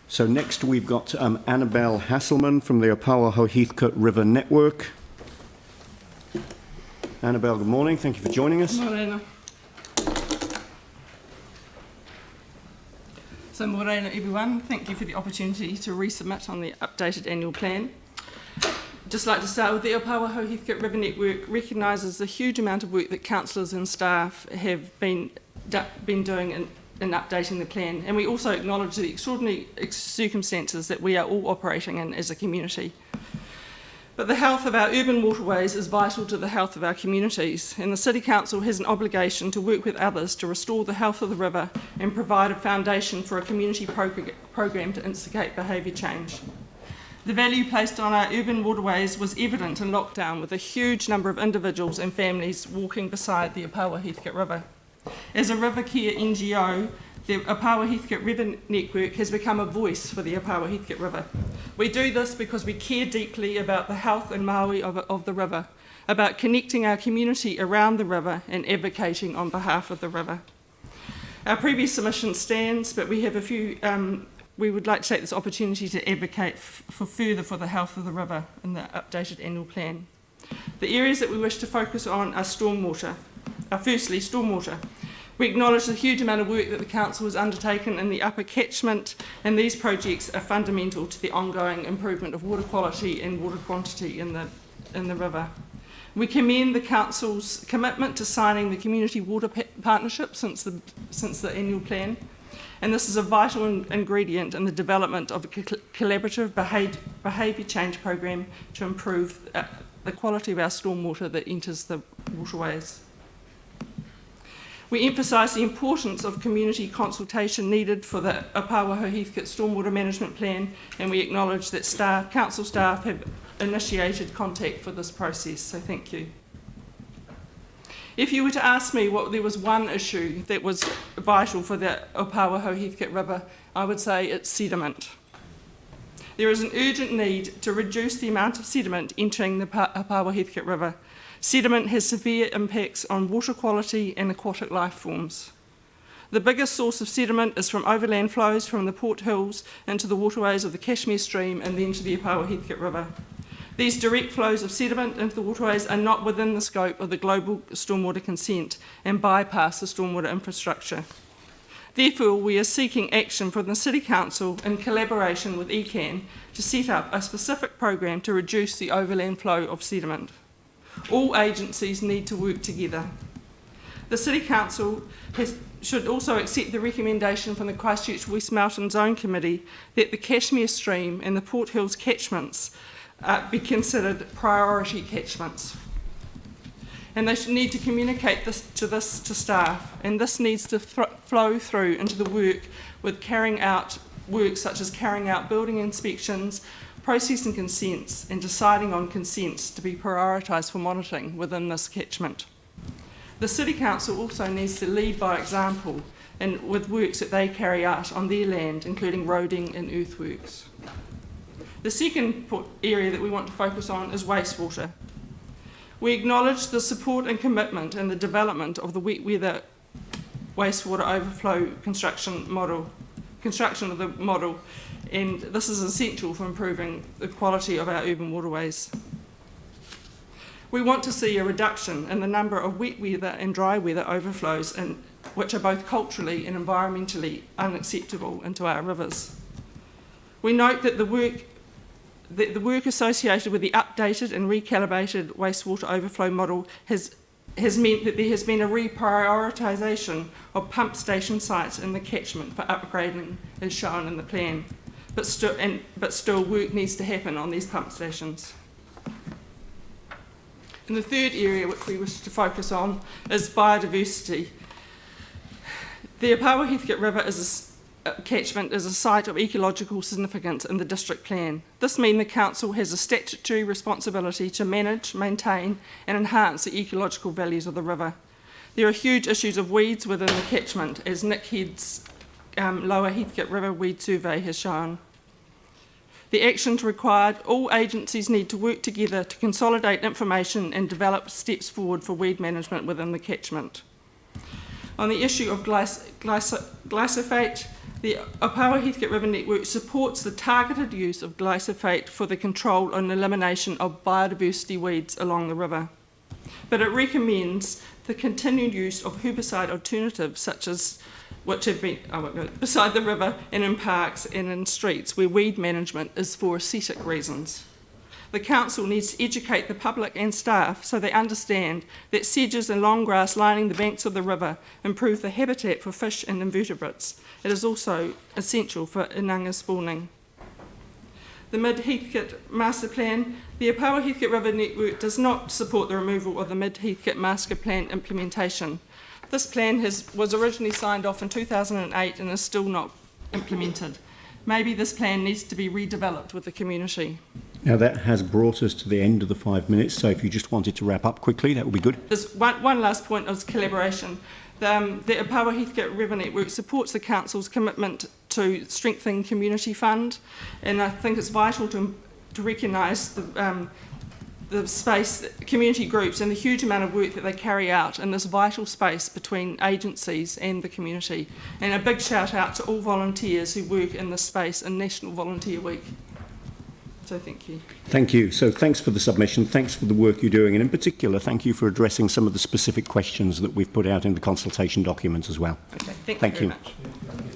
So next we've got Annabelle Hasselman from the Opawaho Heathcote River Network. Annabelle, good morning. Thank you for joining us. Morena. So morena everyone, thank you for the opportunity to resubmit on the updated annual plan. Just like to start with the Opawaho Heathcote River Network recognises the huge amount of work that councillors and staff have been doing in updating the plan, and we also acknowledge the extraordinary circumstances that we are all operating in as a community. But the health of our urban waterways is vital to the health of our communities, and the City Council has an obligation to work with others to restore the health of the river and provide a foundation for a community program to instigate behaviour change. The value placed on our urban waterways was evident in lockdown, with a huge number of individuals and families walking beside the Opawaho Heathcote River. As a river care NGO, the Opawaho Heathcote River Network has become a voice for the Opawaho Heathcote River. We do this because we care deeply about the health and Māori of the river, about connecting our community around the river and advocating on behalf of the river. Our previous submission stands, but we have a few. We would like to take this opportunity to advocate further for the health of the river in the updated annual plan. The areas that we wish to focus on are stormwater. Firstly, stormwater. We acknowledge the huge amount of work that the Council has undertaken in the upper catchment, and these projects are fundamental to the ongoing improvement of water quality and water quantity in the river. We commend the Council's commitment to signing the Community Water Partnership since the annual plan, and this is a vital ingredient in the development of a collaborative behaviour change program to improve the quality of our stormwater that enters the waterways. We emphasise the importance of community consultation needed for the Opawaho Heathcote Stormwater Management Plan, and we acknowledge that council staff have initiated contact for this process, so thank you. If you were to ask me what there was one issue that was vital for the Opawaho Heathcote River, I would say it's sediment. There is an urgent need to reduce the amount of sediment entering the Opawaho Heathcote River. Sediment has severe impacts on water quality and aquatic life forms. The biggest source of sediment is from overland flows from the Port Hills into the waterways of the Cashmere Stream and then to the Opawaho Heathcote River. These direct flows of sediment into the waterways are not within the scope of the global stormwater consent and bypass the stormwater infrastructure. Therefore, we are seeking action from the City Council in collaboration with ECAN to set up a specific program to reduce the overland flow of sediment. All agencies need to work together. The City Council should also accept the recommendation from the Christchurch West Melton Zone Committee that the Cashmere Stream and the Port Hills catchments be considered priority catchments. And they should need to communicate this to staff, and this needs to flow through into the work with carrying out work such as carrying out building inspections, processing consents and deciding on consents to be prioritised for monitoring within this catchment. The City Council also needs to lead by example and with works that they carry out on their land, including roading and earthworks. The second area that we want to focus on is wastewater. We acknowledge the support and commitment in the development of the wet weather wastewater overflow construction of the model, and this is essential for improving the quality of our urban waterways. We want to see a reduction in the number of wet weather and dry weather overflows, which are both culturally and environmentally unacceptable into our rivers. We note that the work associated with the updated and recalibrated wastewater overflow model has meant that there has been a reprioritisation of pump station sites in the catchment for upgrading as shown in the plan. But still work needs to happen on these pump stations. And the third area which we wish to focus on is biodiversity. The Opawaho Heathcote River catchment is a site of ecological significance in the district plan. This means the council has a statutory responsibility to manage, maintain and enhance the ecological values of the river. There are huge issues of weeds within the catchment, as Nick Head's Lower Heathcote River Weed Survey has shown. The actions required, all agencies need to work together to consolidate information and develop steps forward for weed management within the catchment. On the issue of glyphosate, The Opawaho Heathcote River Network supports the targeted use of glyphosate for the control and elimination of biodiversity weeds along the river. But it recommends the continued use of herbicide alternatives such as which have been beside the river and in parks and in streets where weed management is for aesthetic reasons. The council needs to educate the public and staff so they understand that sedges and long grass lining the banks of the river improve the habitat for fish and invertebrates. It is also essential for inanga spawning. The Mid-Heathcote Master Plan, the Opawaho Heathcote River Network does not support the removal of the Mid-Heathcote Master Plan implementation. This plan was originally signed off in 2008 and is still not implemented. Maybe this plan needs to be redeveloped with the community. Now that has brought us to the end of the 5 minutes, so if you just wanted to wrap up quickly, that would be good. There's one last point of collaboration. The Opawaho Heathcote River Network supports the council's commitment to strengthening community fund, and I think it's vital to recognise the space, community groups and the huge amount of work that they carry out in this vital space between agencies and the community. And a big shout out to all volunteers who work in this space in National Volunteer Week. So thank you. Thank you. So thanks for the submission, thanks for the work you're doing, and in particular, thank you for addressing some of the specific questions that we've put out in the consultation document as well. Okay, thank you Thank very you. much.